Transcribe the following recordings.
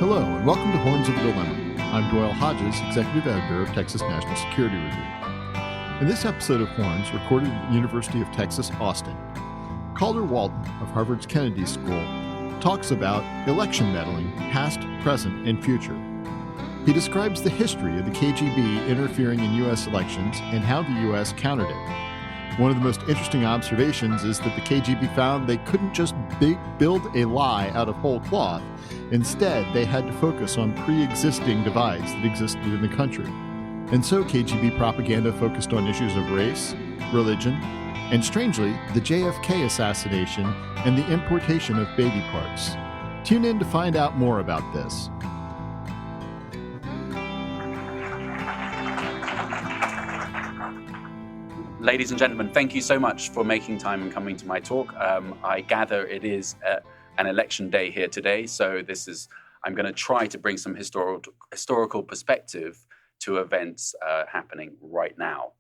Hello, and welcome to Horns of the Dilemma. I'm Doyle Hodges, Executive Editor of Texas National Security Review. In this episode of Horns, recorded at the University of Texas, Austin, Calder Walton of Harvard's Kennedy School talks about election meddling, past, present, and future. He describes the history of the KGB interfering in U.S. elections and how the U.S. countered it. One of the most interesting observations is that the KGB found they couldn't just build a lie out of whole cloth. Instead, they had to focus on pre-existing divides that existed in the country. And so KGB propaganda focused on issues of race, religion, and strangely, the JFK assassination and the importation of baby parts. Tune in to find out more about this. Ladies and gentlemen, thank you so much for making time and coming to my talk. I gather it is an election day here today, so I'm going to try to bring some historical perspective to events happening right now.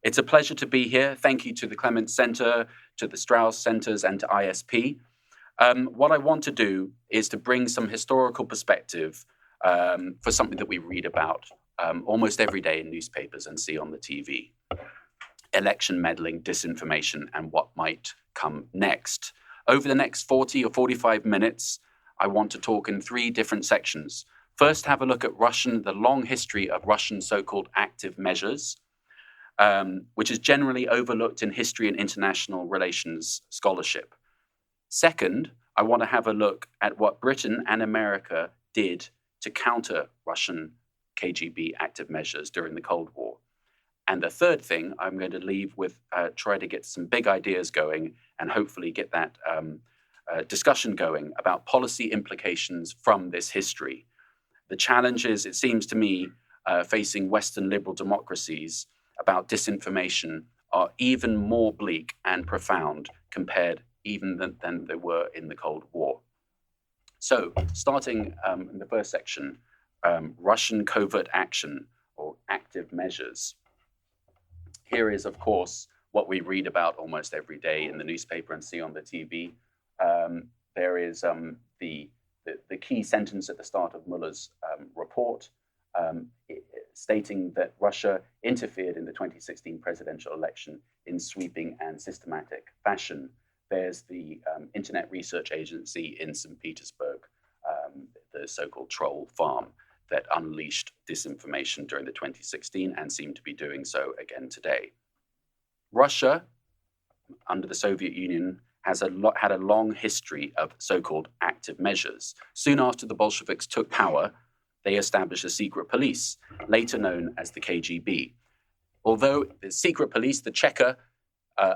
It's a pleasure to be here. Thank you to the Clements Center, to the Strauss Centers, and to ISP. What I want to do is to bring some historical perspective for something that we read about almost every day in newspapers and see on the TV. Election meddling, disinformation, and what might come next. Over the next 40 or 45 minutes, I want to talk in three different sections. First, have a look at the long history of Russian so-called active measures, which is generally overlooked in history and international relations scholarship. Second, I want to have a look at what Britain and America did to counter Russian KGB active measures during the Cold War. And the third thing, I'm going to leave with try to get some big ideas going and hopefully get that discussion going about policy implications from this history. The challenges, it seems to me, facing Western liberal democracies about disinformation are even more bleak and profound compared even than they were in the Cold War. So starting in the first section, Russian covert action or active measures. Here is, of course, what we read about almost every day in the newspaper and see on the TV. There is the key sentence at the start of Mueller's report stating that Russia interfered in the 2016 presidential election in sweeping and systematic fashion. There's the Internet Research Agency in St. Petersburg, the so-called troll farm, that unleashed disinformation during the 2016 and seem to be doing so again today. Russia, under the Soviet Union, had a long history of so-called active measures. Soon after the Bolsheviks took power, they established a secret police, later known as the KGB. Although the secret police, the Cheka,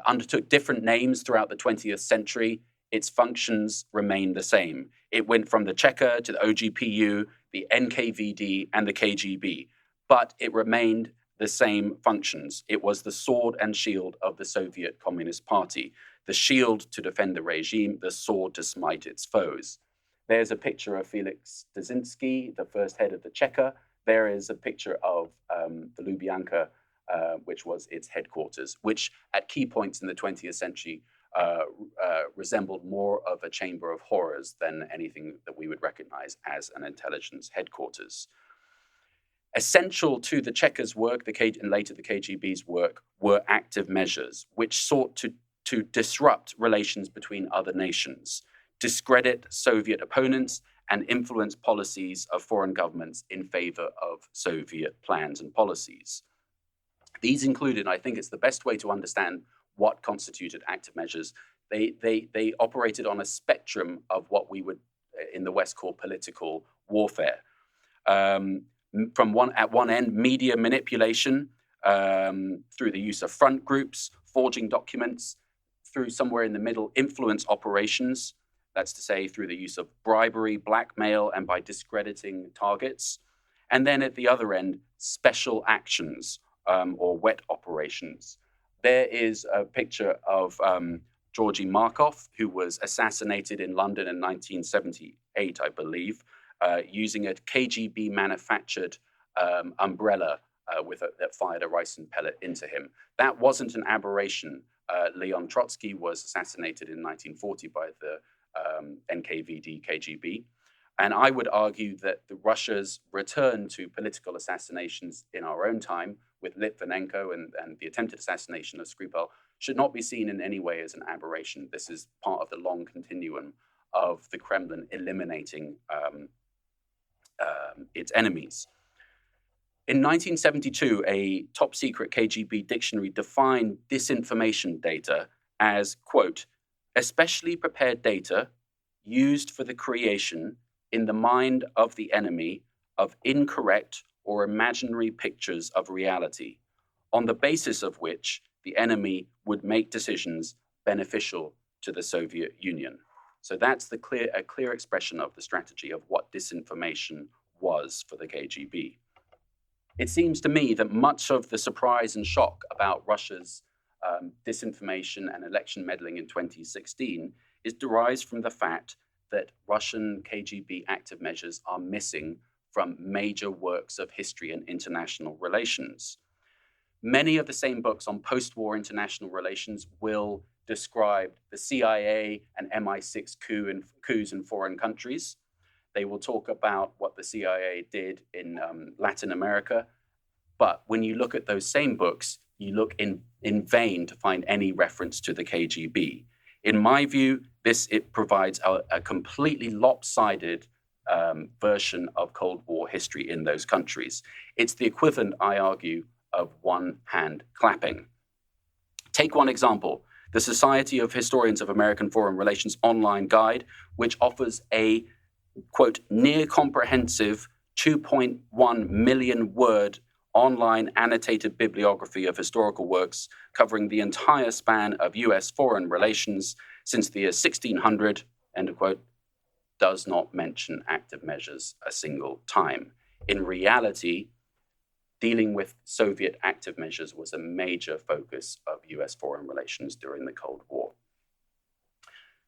undertook different names throughout the 20th century, its functions remained the same. It went from the Cheka to the OGPU, the NKVD, and the KGB, but it remained the same functions. It was the sword and shield of the Soviet Communist Party, the shield to defend the regime, the sword to smite its foes. There's a picture of Felix Dzerzhinsky, the first head of the Cheka. There is a picture of the Lubyanka, which was its headquarters, which at key points in the 20th century resembled more of a chamber of horrors than anything that we would recognize as an intelligence headquarters. Essential to the Cheka's work, and later the KGB's work, were active measures which sought to disrupt relations between other nations, discredit Soviet opponents, and influence policies of foreign governments in favor of Soviet plans and policies. These included, I think it's the best way to understand what constituted active measures. They operated on a spectrum of what we would in the West call political warfare. At one end, media manipulation through the use of front groups, forging documents, through somewhere in the middle, influence operations, that's to say through the use of bribery, blackmail, and by discrediting targets. And then at the other end, special actions or wet operations. There is a picture of Georgy Markov, who was assassinated in London in 1978, I believe, using a KGB-manufactured umbrella that fired a ricin pellet into him. That wasn't an aberration. Leon Trotsky was assassinated in 1940 by the NKVD KGB. And I would argue that Russia's return to political assassinations in our own time with Litvinenko and the attempted assassination of Skripal should not be seen in any way as an aberration. This is part of the long continuum of the Kremlin eliminating its enemies. In 1972, a top secret KGB dictionary defined disinformation data as, quote, especially prepared data used for the creation in the mind of the enemy of incorrect or imaginary pictures of reality, on the basis of which the enemy would make decisions beneficial to the Soviet Union. So that's a clear expression of the strategy of what disinformation was for the KGB. It seems to me that much of the surprise and shock about Russia's disinformation and election meddling in 2016 is derived from the fact that Russian KGB active measures are missing from major works of history and international relations. Many of the same books on post-war international relations will describe the CIA and MI6 coups in foreign countries. They will talk about what the CIA did in Latin America. But when you look at those same books, you look in vain to find any reference to the KGB. In my view, it provides a completely lopsided version of Cold War history in those countries. It's the equivalent, I argue, of one hand clapping. Take one example, the Society of Historians of American Foreign Relations online guide, which offers a, quote, near comprehensive 2.1 million word online annotated bibliography of historical works covering the entire span of US foreign relations since the year 1600, end of quote, does not mention active measures a single time. In reality, dealing with Soviet active measures was a major focus of US foreign relations during the Cold War.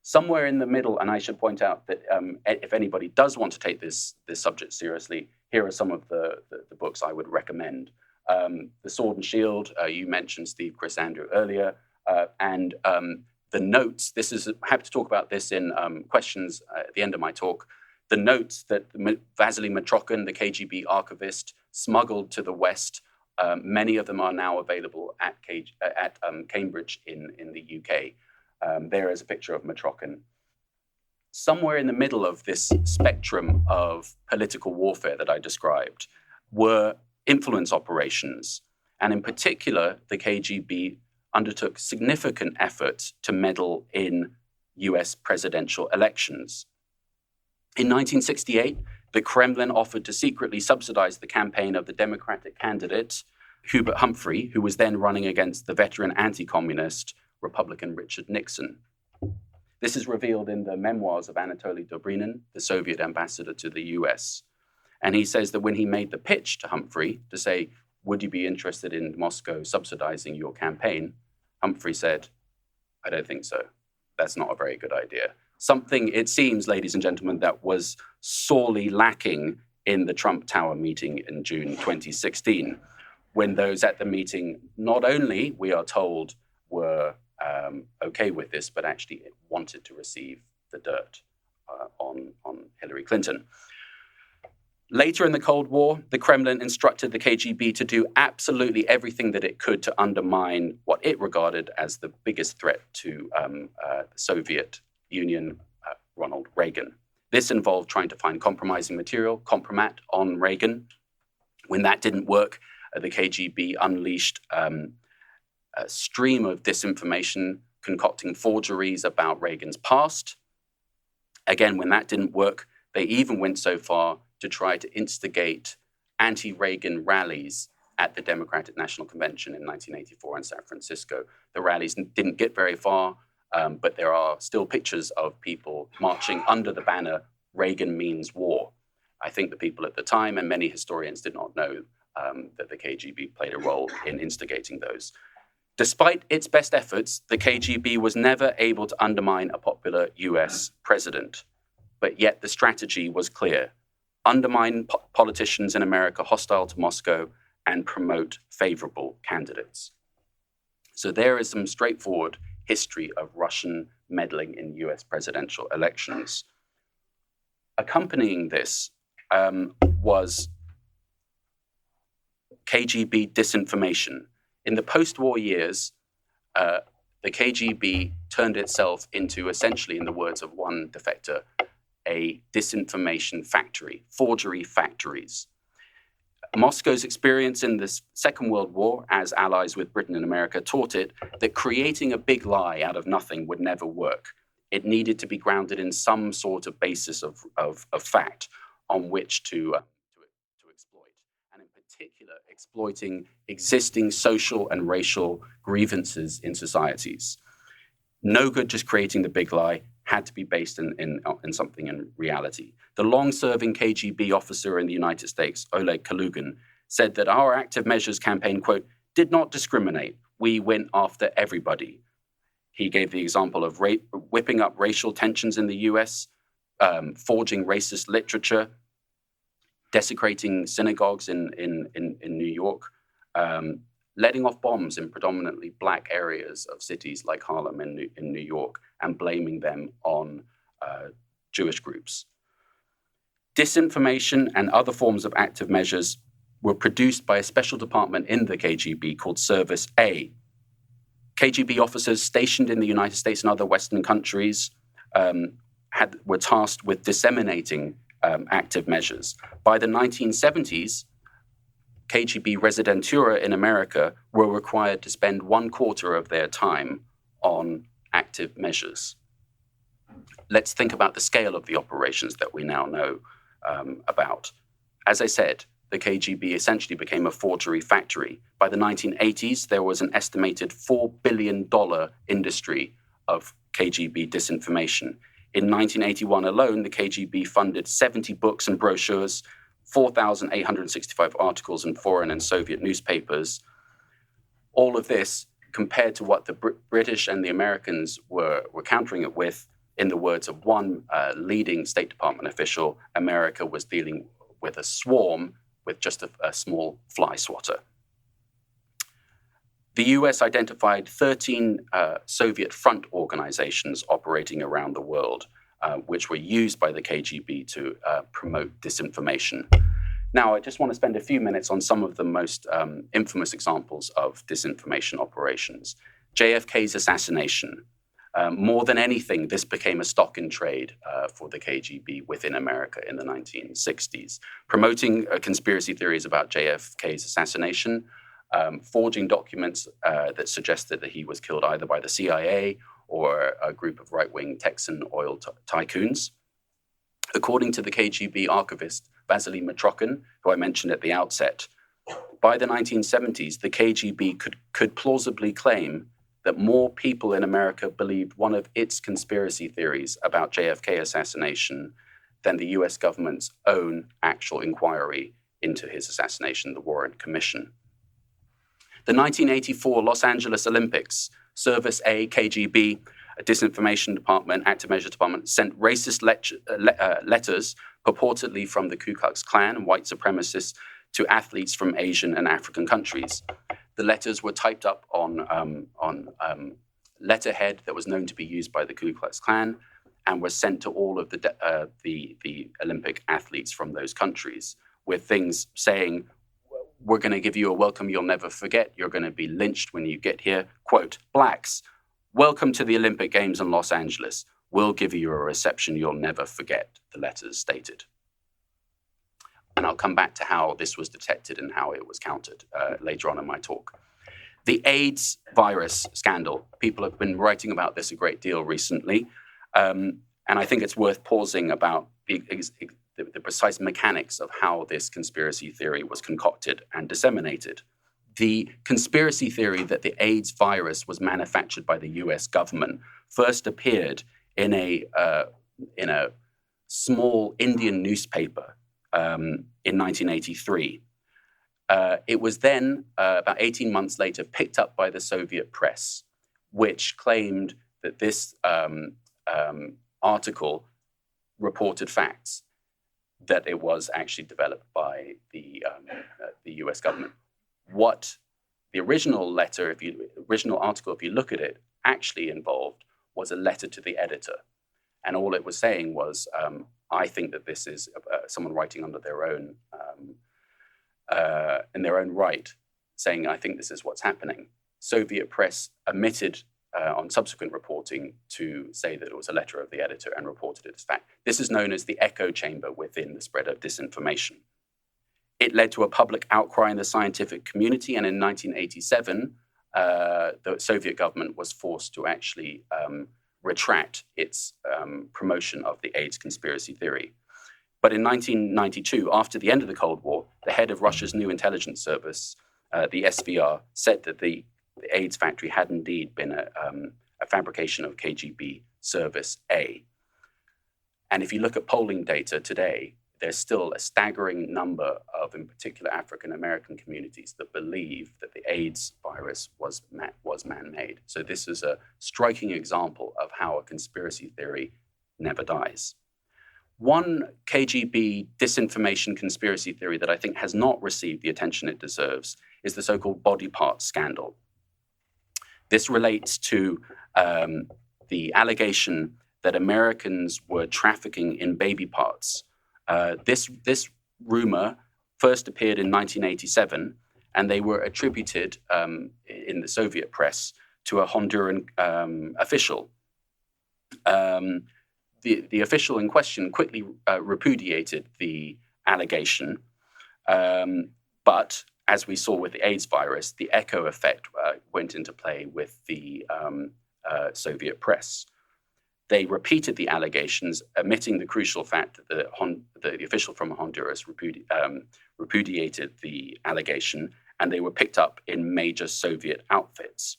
Somewhere in the middle, and I should point out that if anybody does want to take this subject seriously, here are some of the books I would recommend. The Sword and Shield, you mentioned Steve Chris Andrew earlier, and the notes, I have to talk about this in questions at the end of my talk, the notes that Vasily Mitrokhin, the KGB archivist, smuggled to the West, many of them are now available at Cambridge in the UK. There is a picture of Mitrokhin. Somewhere in the middle of this spectrum of political warfare that I described were influence operations. And in particular, the KGB undertook significant efforts to meddle in US presidential elections. In 1968, the Kremlin offered to secretly subsidize the campaign of the Democratic candidate, Hubert Humphrey, who was then running against the veteran anti-communist Republican Richard Nixon. This is revealed in the memoirs of Anatoly Dobrinin, the Soviet ambassador to the US. And he says that when he made the pitch to Humphrey to say, would you be interested in Moscow subsidizing your campaign? Humphrey said, I don't think so. That's not a very good idea. Something, it seems, ladies and gentlemen, that was sorely lacking in the Trump Tower meeting in June 2016, when those at the meeting not only, we are told, were okay with this, but actually wanted to receive the dirt on Hillary Clinton. Later in the Cold War, the Kremlin instructed the KGB to do absolutely everything that it could to undermine what it regarded as the biggest threat to the Soviet Union, Ronald Reagan. This involved trying to find compromising material, compromat on Reagan. When that didn't work, the KGB unleashed a stream of disinformation, concocting forgeries about Reagan's past. Again, when that didn't work, they even went so far to try to instigate anti-Reagan rallies at the Democratic National Convention in 1984 in San Francisco. The rallies didn't get very far, but there are still pictures of people marching under the banner, Reagan means war. I think the people at the time and many historians did not know that the KGB played a role in instigating those. Despite its best efforts, the KGB was never able to undermine a popular US president. But yet the strategy was clear: undermine politicians in America hostile to Moscow and promote favorable candidates. So there is some straightforward history of Russian meddling in US presidential elections. accompanying this was KGB disinformation. In the post-war years, the KGB turned itself into, essentially, in the words of one defector, a disinformation factory, forgery factories. Moscow's experience in the Second World War, as allies with Britain and America, taught it that creating a big lie out of nothing would never work. It needed to be grounded in some sort of basis of fact on which to exploit, and in particular, exploiting existing social and racial grievances in societies. No good just creating the big lie, had to be based in something in reality. The long-serving KGB officer in the United States, Oleg Kalugin, said that our active measures campaign, quote, did not discriminate. We went after everybody. He gave the example of whipping up racial tensions in the US, forging racist literature, desecrating synagogues in New York, letting off bombs in predominantly black areas of cities like Harlem in New York, and blaming them on Jewish groups. Disinformation and other forms of active measures were produced by a special department in the KGB called Service A. KGB officers stationed in the United States and other Western countries were tasked with disseminating active measures. By the 1970s, KGB residentura in America were required to spend 1/4 of their time on active measures. Let's think about the scale of the operations that we now know about. As I said, the KGB essentially became a forgery factory. By the 1980s, there was an estimated $4 billion industry of KGB disinformation. In 1981 alone, the KGB funded 70 books and brochures, 4,865 articles in foreign and Soviet newspapers. All of this, compared to what the British and the Americans were countering it with, in the words of one leading State Department official, America was dealing with a swarm with just a small fly swatter. The US identified 13 Soviet front organizations operating around the world, which were used by the KGB to promote disinformation. Now, I just want to spend a few minutes on some of the most infamous examples of disinformation operations. JFK's assassination. More than anything, this became a stock in trade for the KGB within America in the 1960s, promoting conspiracy theories about JFK's assassination, forging documents that suggested that he was killed either by the CIA or a group of right-wing Texan oil tycoons. According to the KGB archivist Vasily Mitrokhin, who I mentioned at the outset, by the 1970s, the KGB could plausibly claim that more people in America believed one of its conspiracy theories about JFK assassination than the US government's own actual inquiry into his assassination, the Warren Commission. The 1984 Los Angeles Olympics, Service A, KGB, a disinformation department, active measures department, sent racist letters purportedly from the Ku Klux Klan and white supremacists to athletes from Asian and African countries. The letters were typed up on letterhead that was known to be used by the Ku Klux Klan and were sent to all of the Olympic athletes from those countries with things saying, we're going to give you a welcome you'll never forget. You're going to be lynched when you get here. Quote, blacks, welcome to the Olympic Games in Los Angeles. We'll give you a reception you'll never forget, the letters stated. And I'll come back to how this was detected and how it was countered later on in my talk. The AIDS virus scandal. People have been writing about this a great deal recently. And I think it's worth pausing about the precise mechanics of how this conspiracy theory was concocted and disseminated. The conspiracy theory that the AIDS virus was manufactured by the US government first appeared in a small Indian newspaper in 1983. It was then, about 18 months later, picked up by the Soviet press, which claimed that this article reported facts, that it was actually developed by the US government. What the original article, if you look at it, actually involved was a letter to the editor. And all it was saying was, I think that this is someone writing under their own, in their own right, saying, I think this is what's happening. Soviet press omitted on subsequent reporting to say that it was a letter of the editor and reported it as fact. This is known as the echo chamber within the spread of disinformation. It led to a public outcry in the scientific community, and in 1987, the Soviet government was forced to actually retract its promotion of the AIDS conspiracy theory. But in 1992, after the end of the Cold War, the head of Russia's new intelligence service, the SVR, said that the AIDS factory had indeed been a fabrication of KGB Service A. And if you look at polling data today, there's still a staggering number of, in particular, African-American communities that believe that the AIDS virus was man-made. So this is a striking example of how a conspiracy theory never dies. One KGB disinformation conspiracy theory that I think has not received the attention it deserves is the so-called body part scandal. This relates to the allegation that Americans were trafficking in baby parts. This rumor first appeared in 1987, and they were attributed in the Soviet press to a Honduran official. The official in question quickly repudiated the allegation, but as we saw with the AIDS virus, the echo effect went into play with the Soviet press. They repeated the allegations, omitting the crucial fact that the official from Honduras repudiated the allegation, and they were picked up in major Soviet outfits.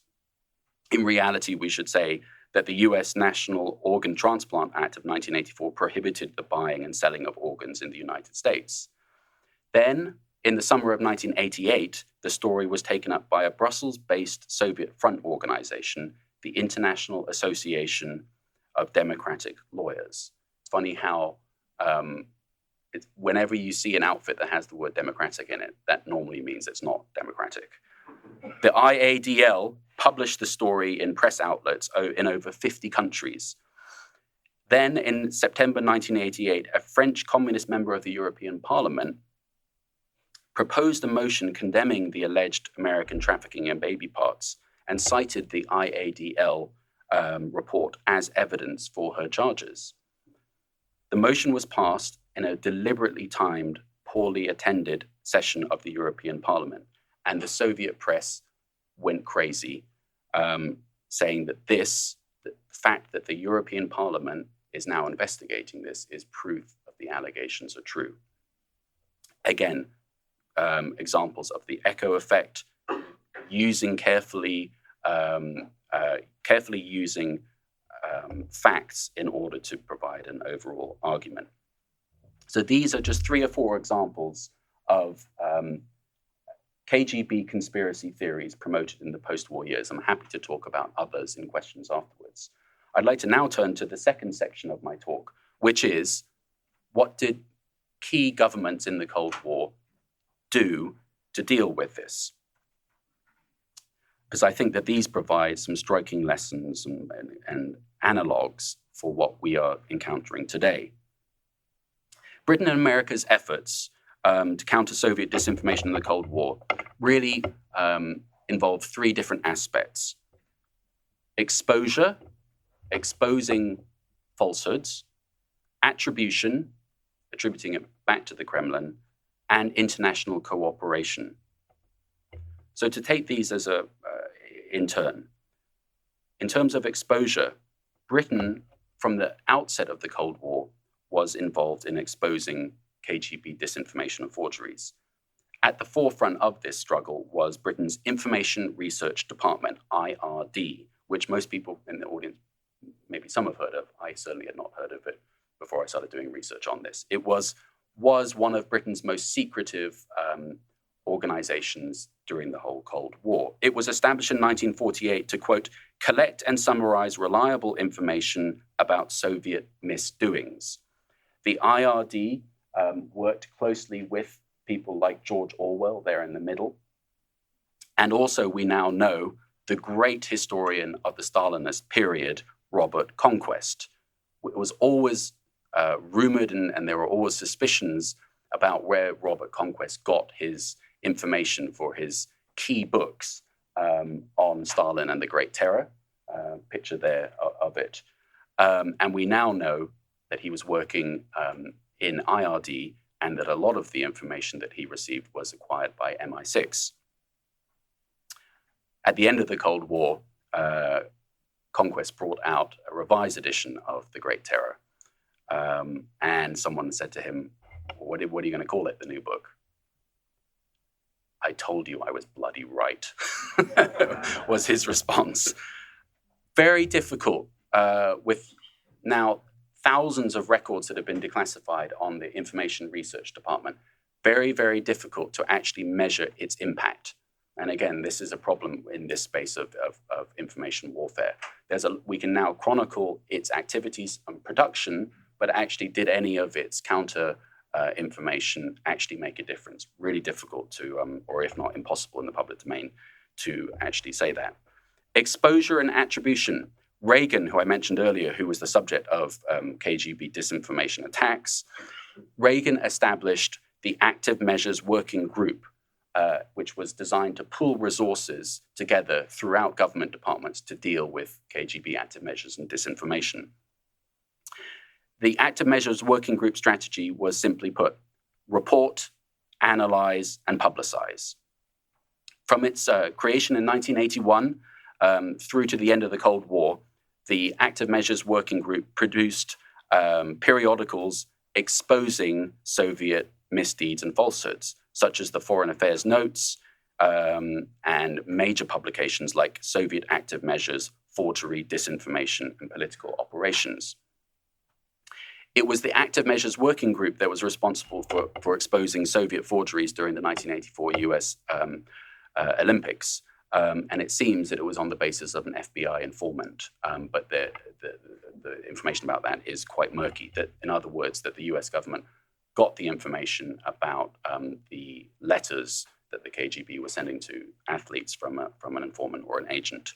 In reality, we should say that the US National Organ Transplant Act of 1984 prohibited the buying and selling of organs in the United States. Then, in the summer of 1988, the story was taken up by a Brussels-based Soviet front organization, the International Association of Democratic Lawyers. It's funny how whenever you see an outfit that has the word democratic in it, that normally means it's not democratic. The IADL published the story in press outlets in over 50 countries. Then, in September 1988, a French communist member of the European Parliament proposed a motion condemning the alleged American trafficking in baby parts and cited the IADL report as evidence for her charges. The motion was passed in a deliberately timed, poorly attended session of the European Parliament, and the Soviet press went crazy, saying that the fact that the European Parliament is now investigating this is proof of the allegations are true. Again, examples of the echo effect, carefully using facts in order to provide an overall argument. So these are just 3 or 4 examples of KGB conspiracy theories promoted in the post-war years. I'm happy to talk about others in questions afterwards. I'd like to now turn to the second section of my talk, which is, what did key governments in the Cold War do to deal with this? Because I think that these provide some striking lessons and analogues for what we are encountering today. Britain and America's efforts to counter Soviet disinformation in the Cold War really involved 3 different aspects: exposure, exposing falsehoods; attribution, attributing it back to the Kremlin; and international cooperation. So to take these as in turn, in terms of exposure, Britain, from the outset of the Cold War, was involved in exposing KGB disinformation and forgeries. At the forefront of this struggle was Britain's Information Research Department, IRD, which most people in the audience, maybe some have heard of. I certainly had not heard of it before I started doing research on this. It was one of Britain's most secretive organizations during the whole Cold War. It was established in 1948 to, quote, collect and summarize reliable information about Soviet misdoings. The IRD worked closely with people like George Orwell, there in the middle. And also, we now know, the great historian of the Stalinist period, Robert Conquest, it was always rumored and there were always suspicions about where Robert Conquest got his information for his key books on Stalin and the Great Terror. Picture there of it. And we now know that he was working in IRD and that a lot of the information that he received was acquired by MI6. At the end of the Cold War, Conquest brought out a revised edition of The Great Terror. And someone said to him, what are you going to call it, the new book? I told you I was bloody right, was his response. Very difficult with now thousands of records that have been declassified on the Information Research Department. Very, very difficult to actually measure its impact. And again, this is a problem in this space of information warfare. We can now chronicle its activities and production, but actually did any of its counter information actually make a difference? Really difficult to, or if not impossible in the public domain, to actually say that. Exposure and attribution. Reagan, who I mentioned earlier, who was the subject of KGB disinformation attacks, Reagan established the Active Measures Working Group, which was designed to pool resources together throughout government departments to deal with KGB active measures and disinformation. The Active Measures Working Group strategy was simply put, report, analyze, and publicize. From its creation in 1981 through to the end of the Cold War, the Active Measures Working Group produced periodicals exposing Soviet misdeeds and falsehoods, such as the Foreign Affairs Notes and major publications like Soviet Active Measures, Forgery, Disinformation, and Political Operations. It was the Active Measures Working Group that was responsible for exposing Soviet forgeries during the 1984 US Olympics. And it seems that it was on the basis of an FBI informant. But the information about that is quite murky. That, in other words, that the US government got the information about the letters that the KGB was sending to athletes from an informant or an agent.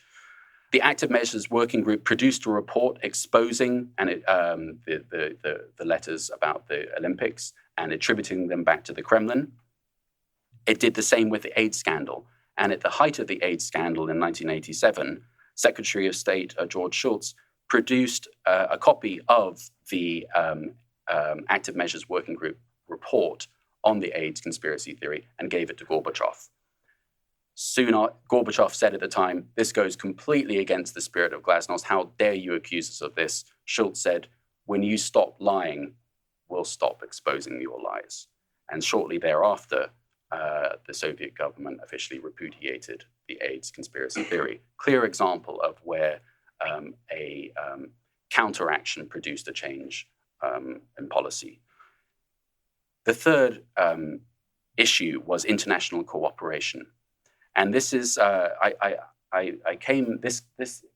The Active Measures Working Group produced a report exposing the letters about the Olympics and attributing them back to the Kremlin. It did the same with the AIDS scandal. And at the height of the AIDS scandal in 1987, Secretary of State George Shultz produced a copy of the Active Measures Working Group report on the AIDS conspiracy theory and gave it to Gorbachev. Soon, Gorbachev said at the time, this goes completely against the spirit of Glasnost. How dare you accuse us of this? Shultz said, when you stop lying, we'll stop exposing your lies. And shortly thereafter, the Soviet government officially repudiated the AIDS conspiracy theory. Clear example of where a counteraction produced a change in policy. The third issue was international cooperation. And this is, this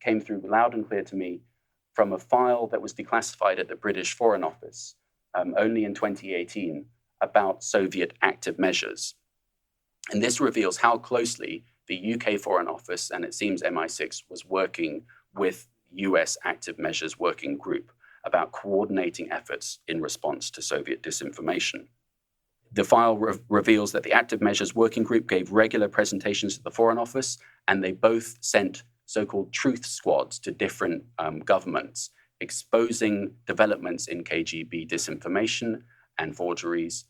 came through loud and clear to me from a file that was declassified at the British Foreign Office only in 2018 about Soviet active measures. And this reveals how closely the UK Foreign Office, and it seems MI6, was working with US Active Measures Working Group about coordinating efforts in response to Soviet disinformation. The file reveals that the Active Measures Working Group gave regular presentations to the Foreign Office, and they both sent so-called truth squads to different governments, exposing developments in KGB disinformation and forgeries,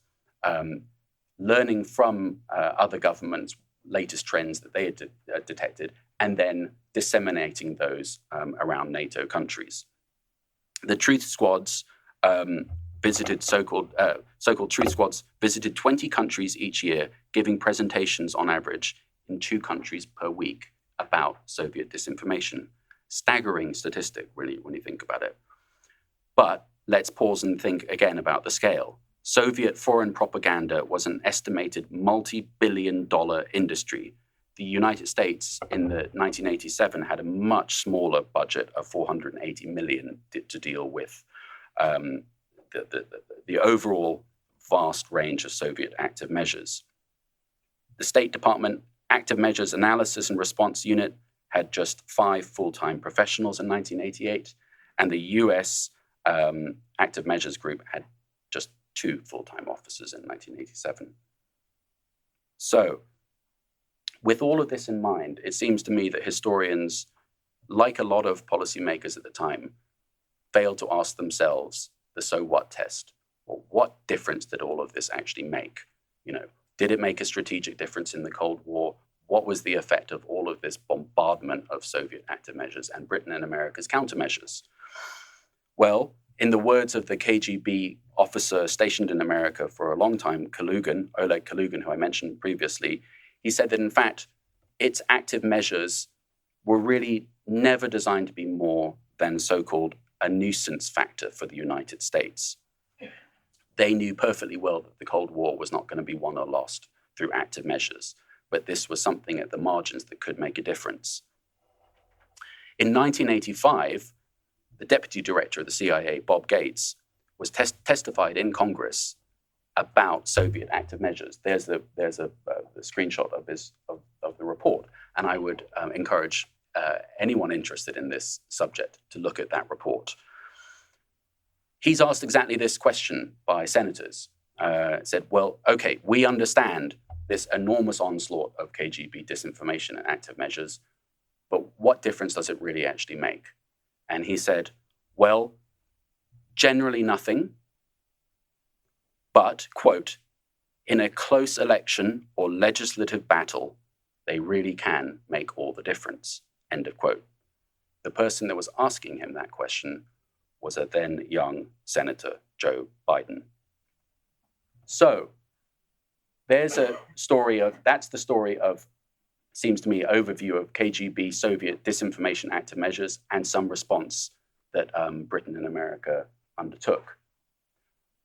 learning from other governments' latest trends that they had detected, and then disseminating those around NATO countries. The truth squads visited so-called truth squads visited 20 countries each year, giving presentations on average in 2 countries per week about Soviet disinformation. Staggering statistic, really, when you think about it. But let's pause and think again about the scale. Soviet foreign propaganda was an estimated multi-billion-dollar industry. The United States in the 1987 had a much smaller budget of $480 million to deal with the overall vast range of Soviet active measures. The State Department Active Measures Analysis and Response Unit had just 5 full-time professionals in 1988, and the US Active Measures Group had just 2 full-time officers in 1987. So, with all of this in mind, it seems to me that historians, like a lot of policymakers at the time, failed to ask themselves the so what test. Well, what difference did all of this actually make? Did it make a strategic difference in the Cold War? What was the effect of all of this bombardment of Soviet active measures and Britain and America's countermeasures? Well, in the words of the KGB officer stationed in America for a long time, Oleg Kalugin, who I mentioned previously, he said that in fact, its active measures were really never designed to be more than so-called a nuisance factor for the United States. They knew perfectly well that the Cold War was not going to be won or lost through active measures, but this was something at the margins that could make a difference. In 1985, the deputy director of the CIA, Bob Gates, was testified in Congress about Soviet active measures. There's a screenshot of the report, and I would encourage anyone interested in this subject to look at that report. He's asked exactly this question by senators. Said, well, okay, we understand this enormous onslaught of KGB disinformation and active measures, but what difference does it really actually make? And he said, well, generally nothing, but, quote, in a close election or legislative battle, they really can make all the difference, end of quote. The person that was asking him that question was a then young Senator Joe Biden. So there's a story that's the story of, seems to me, overview of KGB Soviet disinformation active measures and some response that Britain and America undertook.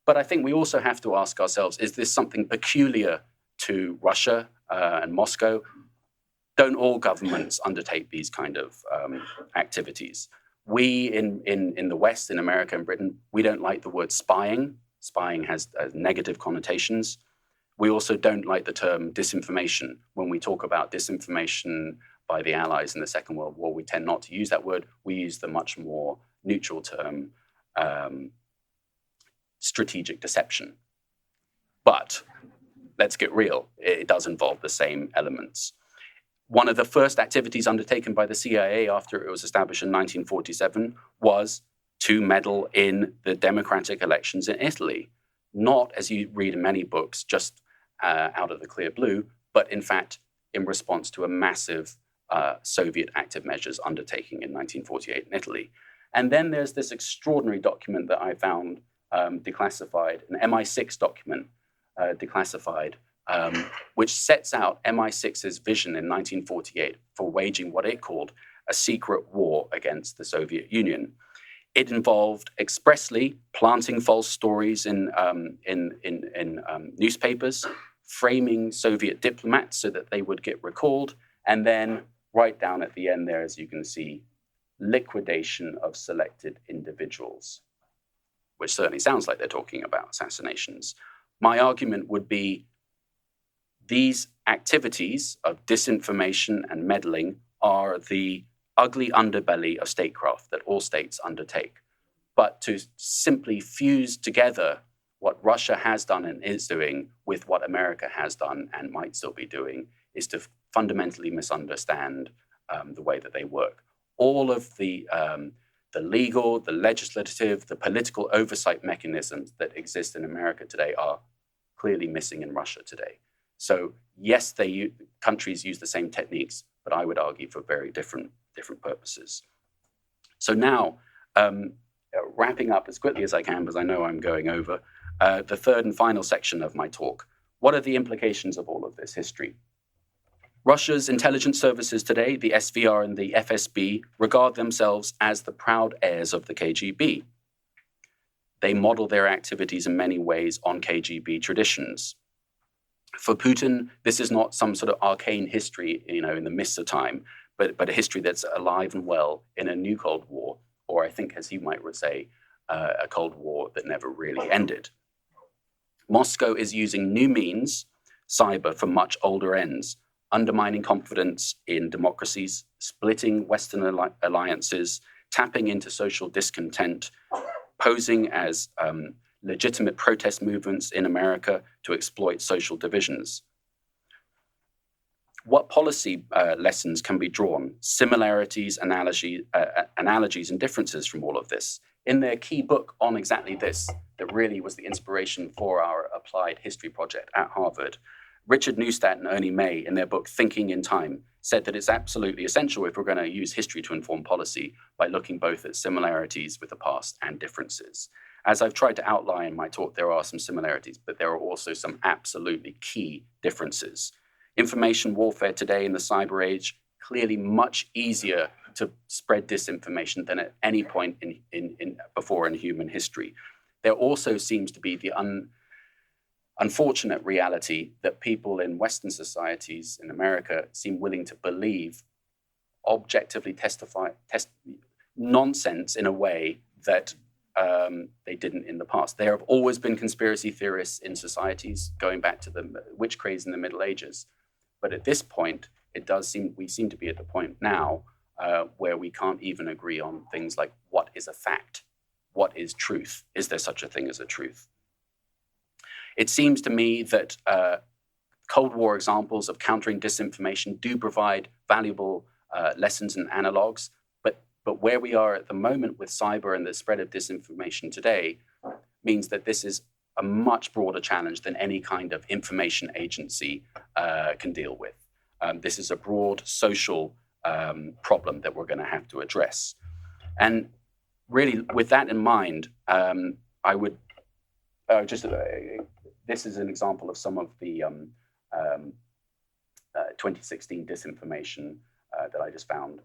But I think we also have to ask ourselves, is this something peculiar to Russia and Moscow? Don't all governments undertake these kind of activities? We in the West, in America and Britain, we don't like the word spying. Spying has negative connotations. We also don't like the term disinformation. When we talk about disinformation by the Allies in the Second World War, we tend not to use that word. We use the much more neutral term, strategic deception. But let's get real. It does involve the same elements. One of the first activities undertaken by the CIA after it was established in 1947 was to meddle in the democratic elections in Italy. Not, as you read in many books, just out of the clear blue, but in fact, in response to a massive Soviet active measures undertaking in 1948 in Italy. And then there's this extraordinary document that I found declassified, an MI6 document declassified, which sets out MI6's vision in 1948 for waging what it called a secret war against the Soviet Union. It involved expressly planting false stories in newspapers, framing Soviet diplomats so that they would get recalled, and then right down at the end there, as you can see, liquidation of selected individuals, which certainly sounds like they're talking about assassinations. My argument would be these activities of disinformation and meddling are the ugly underbelly of statecraft that all states undertake. But to simply fuse together what Russia has done and is doing with what America has done and might still be doing is to fundamentally misunderstand the way that they work. All of the legal, the legislative, the political oversight mechanisms that exist in America today are clearly missing in Russia today. So yes, countries use the same techniques, but I would argue for very different purposes. So now, wrapping up as quickly as I can, because I know I'm going over, the third and final section of my talk. What are the implications of all of this history? Russia's intelligence services today, the SVR and the FSB, regard themselves as the proud heirs of the KGB. They model their activities in many ways on KGB traditions. For Putin, this is not some sort of arcane history, in the mists of time, but a history that's alive and well in a new Cold War, or I think, as you might say, a Cold War that never really ended. Moscow is using new means, cyber, for much older ends, undermining confidence in democracies, splitting Western alliances, tapping into social discontent, posing as legitimate protest movements in America to exploit social divisions. What policy lessons can be drawn, similarities, analogies, and differences from all of this? In their key book on exactly this, that really was the inspiration for our applied history project at Harvard, Richard Neustadt and Ernie May, in their book Thinking in Time, said that it's absolutely essential if we're going to use history to inform policy by looking both at similarities with the past and differences. As I've tried to outline in my talk, there are some similarities, but there are also some absolutely key differences. Information warfare today in the cyber age, clearly much easier to spread disinformation than at any point before in human history. There also seems to be the unfortunate reality that people in Western societies in America seem willing to believe objectively test nonsense in a way that they didn't in the past. There have always been conspiracy theorists in societies going back to the witch craze in the Middle Ages. But at this point, we seem to be at the point now where we can't even agree on things like what is a fact, what is truth, is there such a thing as a truth? It seems to me that Cold War examples of countering disinformation do provide valuable lessons and analogs, but where we are at the moment with cyber and the spread of disinformation today means that this is a much broader challenge than any kind of information agency can deal with. This is a broad social problem that we're going to have to address. And really, with that in mind, I would this is an example of some of the 2016 disinformation that I just found,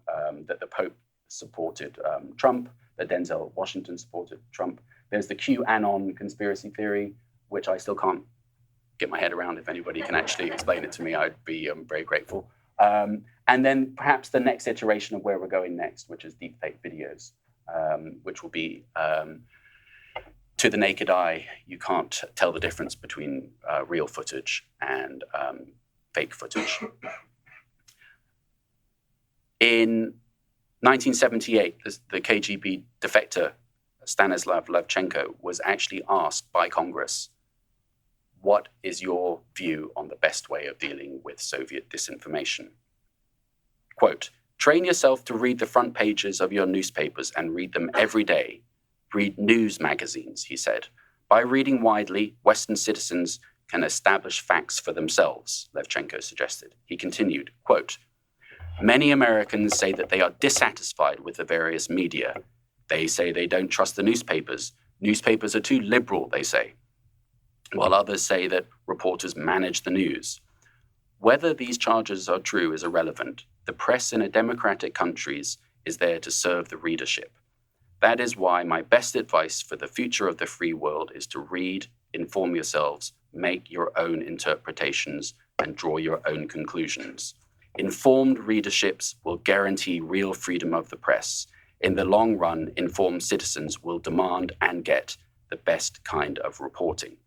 that the Pope supported Trump, that Denzel Washington supported Trump. There's the QAnon conspiracy theory, which I still can't get my head around. If anybody can actually explain it to me, I'd be very grateful. And then perhaps the next iteration of where we're going next, which is deepfake videos, which will be, to the naked eye, you can't tell the difference between real footage and fake footage. In 1978, the KGB defector Stanislav Levchenko was actually asked by Congress, what is your view on the best way of dealing with Soviet disinformation? Quote, train yourself to read the front pages of your newspapers and read them every day. Read news magazines, he said. By reading widely, Western citizens can establish facts for themselves, Levchenko suggested. He continued, quote, many Americans say that they are dissatisfied with the various media. They say they don't trust the newspapers. Newspapers are too liberal, they say, while others say that reporters manage the news. Whether these charges are true is irrelevant. The press in a democratic countries is there to serve the readership. That is why my best advice for the future of the free world is to read, inform yourselves, make your own interpretations, and draw your own conclusions. Informed readerships will guarantee real freedom of the press. In the long run, informed citizens will demand and get the best kind of reporting.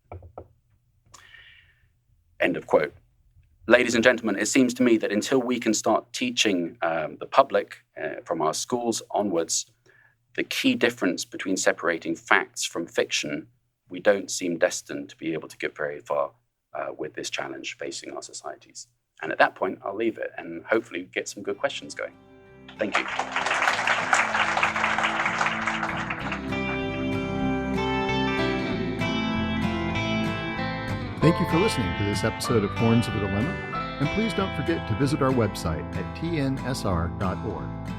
End of quote. Ladies and gentlemen, it seems to me that until we can start teaching the public from our schools onwards the key difference between separating facts from fiction, we don't seem destined to be able to get very far with this challenge facing our societies. And at that point, I'll leave it and hopefully get some good questions going. Thank you. Thank you for listening to this episode of Horns of a Dilemma, and please don't forget to visit our website at tnsr.org.